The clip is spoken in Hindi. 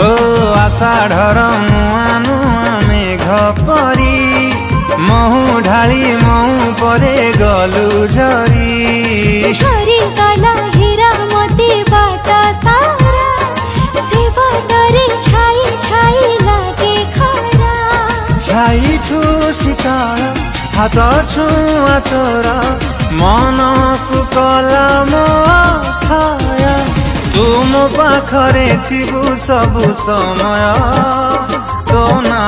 ओ आषाढ़र नुआ नुआ मेघ परी महु ढाली महु परे गलु झरी झरी गला हीरा मोती बाटा सारा से बाटरे छाई छाई लागे खरा छाई छु शीतल हाथ छुआ तोर मन को कला मोथाय तुम पाखरे थिबु सबु समय तो ना